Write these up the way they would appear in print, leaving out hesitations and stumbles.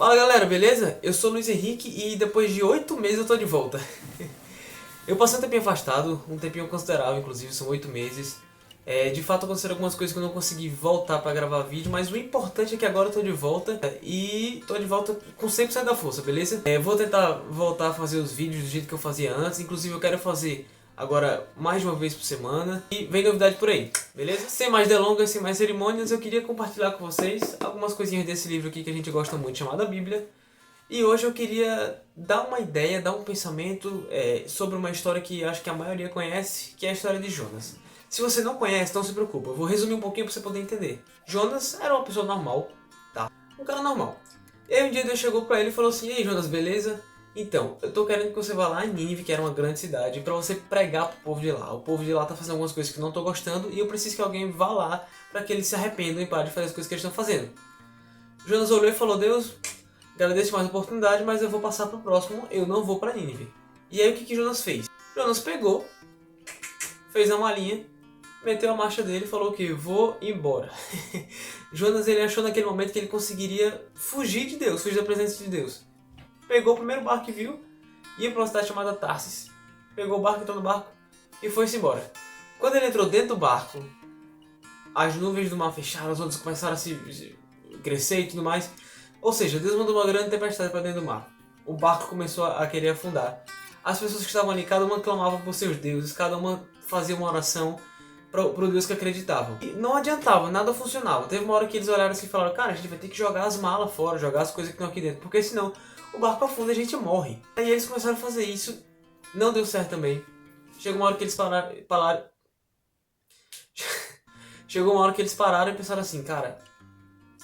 Fala galera, beleza? Eu sou o Luiz Henrique e depois de 8 meses eu tô de volta. Eu passei um tempinho afastado, um tempinho considerável, inclusive, são 8 meses. De fato aconteceram algumas coisas que eu não consegui voltar pra gravar vídeo, mas o importante é que agora eu tô de volta e tô de volta com 100% da força, beleza? Vou tentar voltar a fazer os vídeos do jeito que eu fazia antes, inclusive eu quero fazer agora mais de uma vez por semana e vem novidade por aí, beleza? Sem mais delongas, sem mais cerimônias, eu queria compartilhar com vocês algumas coisinhas desse livro aqui que a gente gosta muito, chamado a Bíblia. E hoje eu queria dar uma ideia, dar um pensamento sobre uma história que acho que a maioria conhece, que é a história de Jonas. Se você não conhece, não se preocupa, eu vou resumir um pouquinho para você poder entender. Jonas era uma pessoa normal, tá? Um cara normal. E aí um dia Deus chegou para ele e falou assim: "Ei Jonas, beleza? Então, eu tô querendo que você vá lá em Nínive, que era uma grande cidade, para você pregar pro povo de lá. O povo de lá tá fazendo algumas coisas que eu não tô gostando e eu preciso que alguém vá lá para que eles se arrependam e parem de fazer as coisas que eles estão fazendo." Jonas olhou e falou: "Deus, agradeço mais a oportunidade, mas eu vou passar pro próximo, eu não vou para Nínive." E aí o que Jonas fez? Jonas pegou, fez a malinha, meteu a marcha dele e falou que vou embora. Jonas, ele achou naquele momento que ele conseguiria fugir de Deus, fugir da presença de Deus. Pegou o primeiro barco que viu, ia para uma cidade chamada Tarsis. Pegou o barco, entrou no barco e foi-se embora. Quando ele entrou dentro do barco, as nuvens do mar fecharam, as ondas começaram a se crescer e tudo mais. Ou seja, Deus mandou uma grande tempestade para dentro do mar. O barco começou a querer afundar. As pessoas que estavam ali, cada uma clamava por seus deuses, cada uma fazia uma oração para o Deus que acreditavam. E não adiantava, nada funcionava. Teve uma hora que eles olharam assim e falaram: "Cara, a gente vai ter que jogar as malas fora, jogar as coisas que estão aqui dentro, porque senão o barco afunda e a gente morre." Aí eles começaram a fazer isso, não deu certo também. Chegou uma hora que eles pararam Chegou uma hora que eles pararam e pensaram assim: "Cara,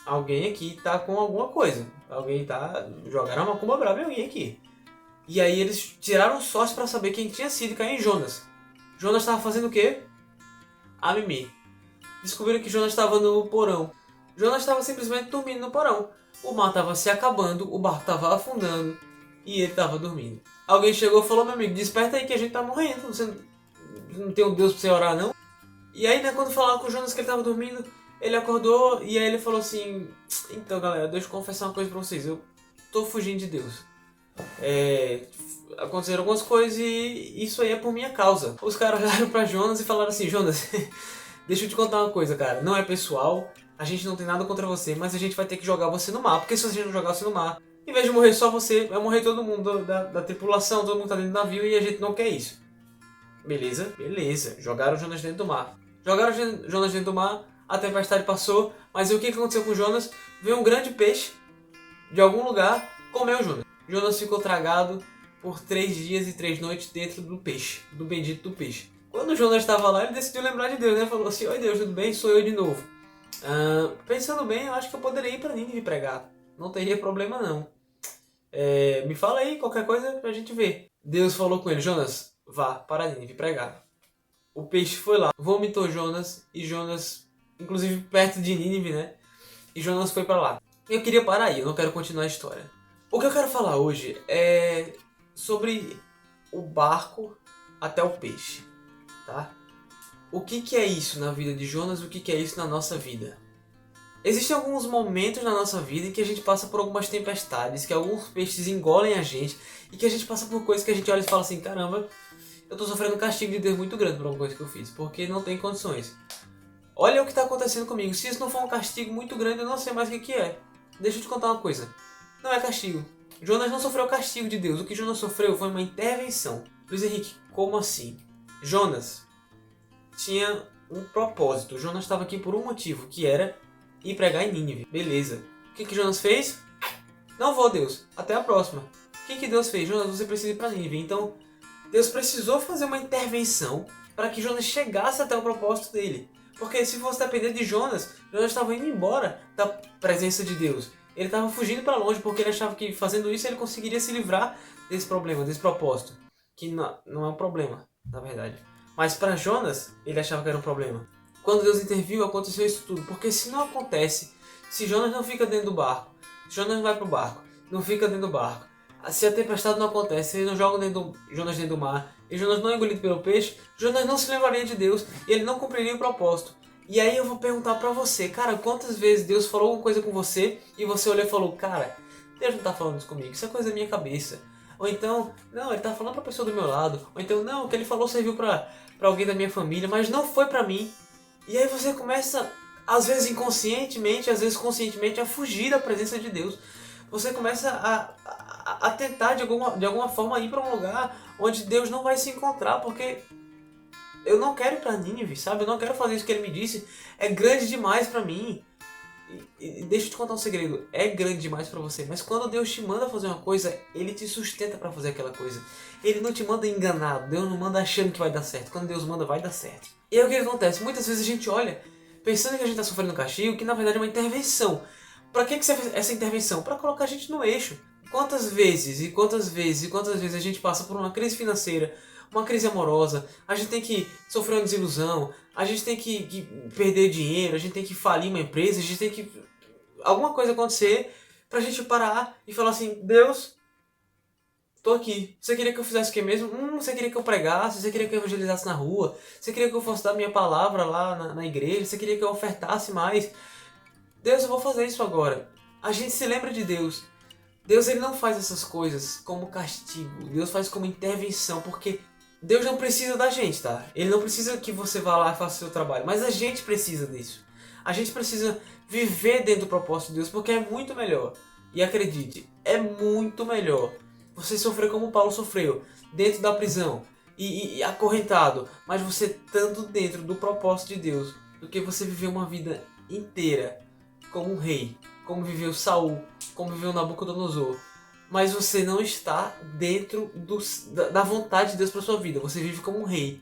alguém aqui tá com alguma coisa. Alguém tá... jogaram uma macumba brava em alguém aqui." E aí eles tiraram sorte para saber quem tinha sido e caiu em Jonas. Jonas estava fazendo o quê? A mimir. Descobriram que Jonas estava no porão. Jonas estava simplesmente dormindo no porão. O mar estava se acabando, o barco estava afundando e ele estava dormindo. Alguém chegou e falou: "Meu amigo, desperta aí que a gente tá morrendo. Você não tem um Deus para você orar, não?" E aí, né, quando falaram com o Jonas que ele estava dormindo, ele acordou e aí ele falou assim: "Então galera, deixa eu confessar uma coisa pra vocês. Eu tô fugindo de Deus. Aconteceram algumas coisas e isso aí é por minha causa." Os caras olharam pra Jonas e falaram assim: "Jonas, deixa eu te contar uma coisa, cara. Não é pessoal, a gente não tem nada contra você, mas a gente vai ter que jogar você no mar. Porque se a gente não jogar você no mar, em vez de morrer só você, vai morrer todo mundo da tripulação, todo mundo tá dentro do navio e a gente não quer isso." Beleza? Beleza. Jogaram Jonas dentro do mar. Jogaram Jonas dentro do mar, a tempestade passou, mas e o que aconteceu com Jonas? Veio um grande peixe de algum lugar, comeu Jonas. Jonas ficou tragado por 3 dias e 3 noites dentro do peixe, do bendito do peixe. Quando Jonas estava lá, ele decidiu lembrar de Deus, né? Falou assim: "Oi Deus, tudo bem? Sou eu de novo. Pensando bem, eu acho que eu poderia ir para Nínive pregar. Não teria problema não. Me fala aí qualquer coisa pra gente ver." Deus falou com ele: "Jonas, vá para Nínive pregar." O peixe foi lá, vomitou Jonas, e Jonas, inclusive perto de Nínive, né? E Jonas foi para lá. Eu queria parar aí, eu não quero continuar a história. O que eu quero falar hoje é sobre o barco até o peixe, tá? O que é isso na vida de Jonas e o que é isso na nossa vida? Existem alguns momentos na nossa vida em que a gente passa por algumas tempestades, que alguns peixes engolem a gente e que a gente passa por coisas que a gente olha e fala assim: "Caramba, eu tô sofrendo um castigo de Deus muito grande por alguma coisa que eu fiz, porque não tem condições. Olha o que está acontecendo comigo. Se isso não for um castigo muito grande, eu não sei mais o que é." Deixa eu te contar uma coisa. Não é castigo. Jonas não sofreu o castigo de Deus. O que Jonas sofreu foi uma intervenção. Luiz Henrique, como assim? Jonas tinha um propósito. Jonas estava aqui por um motivo, que era ir pregar em Nínive. Beleza. O que Jonas fez? "Não vou, Deus. Até a próxima." O que Deus fez? "Jonas, você precisa ir para Nínive." Então, Deus precisou fazer uma intervenção para que Jonas chegasse até o propósito dele. Porque se fosse depender de Jonas, Jonas estava indo embora da presença de Deus. Ele estava fugindo para longe porque ele achava que fazendo isso ele conseguiria se livrar desse problema, desse propósito. Que não é um problema, na verdade. Mas para Jonas, ele achava que era um problema. Quando Deus interviu, aconteceu isso tudo. Porque se não acontece, se Jonas não fica dentro do barco, se Jonas não vai para o barco, não fica dentro do barco, se a tempestade não acontece, se eles não jogam Jonas dentro do mar, e Jonas não é engolido pelo peixe, Jonas não se lembraria de Deus e ele não cumpriria o propósito. E aí eu vou perguntar pra você, cara, quantas vezes Deus falou alguma coisa com você e você olhou e falou: "Cara, Deus não tá falando isso comigo, isso é coisa da minha cabeça. Ou então, não, ele tá falando pra pessoa do meu lado. Ou então, não, o que ele falou serviu pra alguém da minha família, mas não foi pra mim. E aí você começa, às vezes inconscientemente, às vezes conscientemente, a fugir da presença de Deus. Você começa a tentar de alguma forma ir pra um lugar onde Deus não vai se encontrar, porque eu não quero ir pra Nínive, sabe? Eu não quero fazer isso que ele me disse. É grande demais pra mim. E deixa eu te contar um segredo. É grande demais pra você, mas quando Deus te manda fazer uma coisa, Ele te sustenta pra fazer aquela coisa. Ele não te manda enganado. Deus não manda achando que vai dar certo. Quando Deus manda, vai dar certo. E aí o que acontece? Muitas vezes a gente olha pensando que a gente tá sofrendo um castigo, que na verdade é uma intervenção. Pra que serve essa intervenção? Pra colocar a gente no eixo. Quantas vezes e quantas vezes e quantas vezes a gente passa por uma crise financeira, uma crise amorosa, a gente tem que sofrer uma desilusão, a gente tem que perder dinheiro, a gente tem que falir uma empresa, a gente tem que... alguma coisa acontecer pra gente parar e falar assim, Deus, tô aqui. Você queria que eu fizesse o que mesmo? Você queria que eu pregasse, você queria que eu evangelizasse na rua, você queria que eu fosse dar minha palavra lá na igreja, você queria que eu ofertasse mais. Deus, eu vou fazer isso agora. A gente se lembra de Deus. Deus, ele não faz essas coisas como castigo. Deus faz como intervenção, porque Deus não precisa da gente, tá? Ele não precisa que você vá lá e faça o seu trabalho, mas a gente precisa disso. A gente precisa viver dentro do propósito de Deus, porque é muito melhor. E acredite, é muito melhor você sofrer como Paulo sofreu, dentro da prisão e acorrentado, mas você estando dentro do propósito de Deus, do que você viver uma vida inteira como um rei, como viveu Saul, como viveu Nabucodonosor, mas você não está dentro da vontade de Deus para sua vida. Você vive como um rei,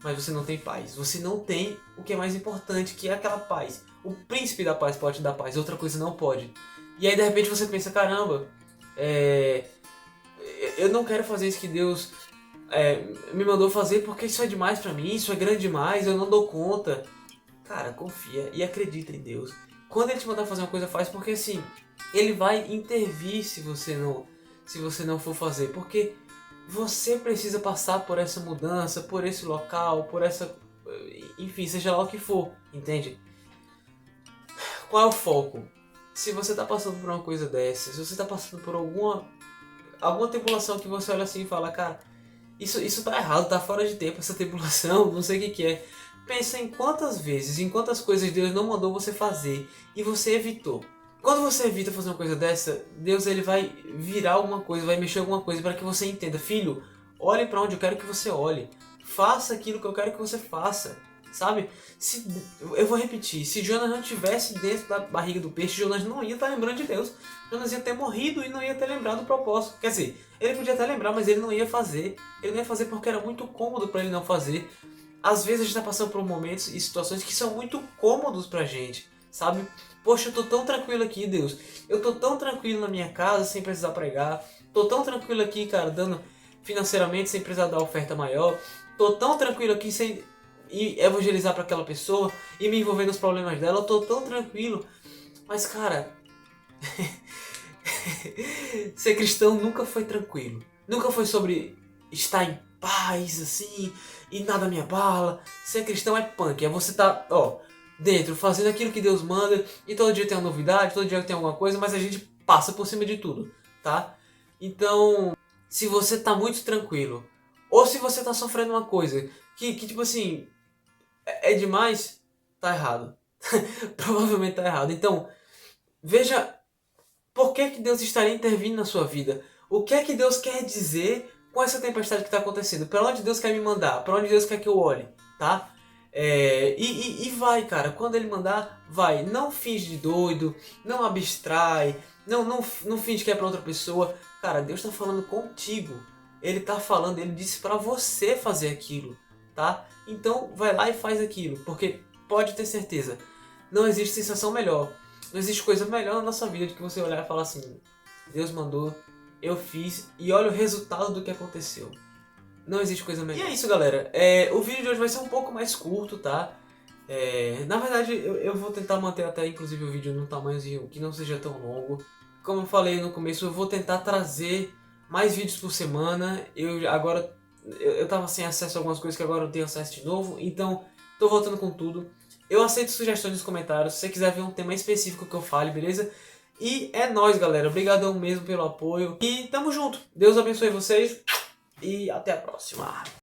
mas você não tem paz. Você não tem o que é mais importante, que é aquela paz. O príncipe da paz pode te dar paz, outra coisa não pode. E aí de repente você pensa, caramba, eu não quero fazer isso que Deus me mandou fazer, porque isso é demais pra mim, isso é grande demais, eu não dou conta. Cara, confia e acredita em Deus. Quando Ele te mandar fazer uma coisa, faz, porque assim, Ele vai intervir se você não for fazer, porque você precisa passar por essa mudança, por esse local, por essa... enfim, seja lá o que for, entende? Qual é o foco? Se você está passando por uma coisa dessa, se você está passando por alguma tribulação que você olha assim e fala, cara, isso tá errado, tá fora de tempo essa tribulação, não sei o que é. Pensa em quantas vezes, em quantas coisas Deus não mandou você fazer e você evitou. Quando você evita fazer uma coisa dessa, Deus ele vai virar alguma coisa, vai mexer alguma coisa para que você entenda. Filho, olhe para onde eu quero que você olhe. Faça aquilo que eu quero que você faça. Sabe? Eu vou repetir, se Jonas não estivesse dentro da barriga do peixe, Jonas não ia estar lembrando de Deus. Jonas ia ter morrido e não ia ter lembrado do propósito. Quer dizer, ele podia até lembrar, mas ele não ia fazer. Ele não ia fazer porque era muito cômodo para ele não fazer. Às vezes a gente está passando por momentos e situações que são muito cômodos pra gente, sabe? Poxa, eu tô tão tranquilo aqui, Deus. Eu tô tão tranquilo na minha casa sem precisar pregar. Tô tão tranquilo aqui, cara, dando financeiramente sem precisar dar oferta maior. Tô tão tranquilo aqui sem ir evangelizar para aquela pessoa e me envolver nos problemas dela. Eu tô tão tranquilo. Mas, cara, ser cristão nunca foi tranquilo. Nunca foi sobre estar em paz, assim, e nada me abala. Ser cristão é punk. É você tá, dentro, fazendo aquilo que Deus manda, e todo dia tem uma novidade, todo dia tem alguma coisa, mas a gente passa por cima de tudo, tá? Então, se você tá muito tranquilo, ou se você tá sofrendo uma coisa que tipo assim, é demais, tá errado. Provavelmente tá errado. Então, veja por que Deus estaria intervindo na sua vida. O que é que Deus quer dizer com essa tempestade que está acontecendo? Para onde Deus quer me mandar? Para onde Deus quer que eu olhe? Tá? E vai, cara. Quando Ele mandar, vai. Não finge de doido. Não abstrai. Não finge que é para outra pessoa. Cara, Deus está falando contigo. Ele está falando. Ele disse para você fazer aquilo. Tá? Então, vai lá e faz aquilo. Porque pode ter certeza. Não existe sensação melhor. Não existe coisa melhor na nossa vida do que você olhar e falar assim, Deus mandou, eu fiz e olha o resultado do que aconteceu. Não existe coisa melhor. E é isso, galera. O vídeo de hoje vai ser um pouco mais curto, tá? Na verdade, eu vou tentar manter até inclusive o vídeo num tamanhozinho que não seja tão longo. Como eu falei no começo, eu vou tentar trazer mais vídeos por semana. Eu tava sem acesso a algumas coisas que agora eu tenho acesso de novo, então tô voltando com tudo. Eu aceito sugestões nos comentários, se você quiser ver um tema específico que eu fale, beleza? E é nóis, galera. Obrigadão mesmo pelo apoio. E tamo junto. Deus abençoe vocês. E até a próxima.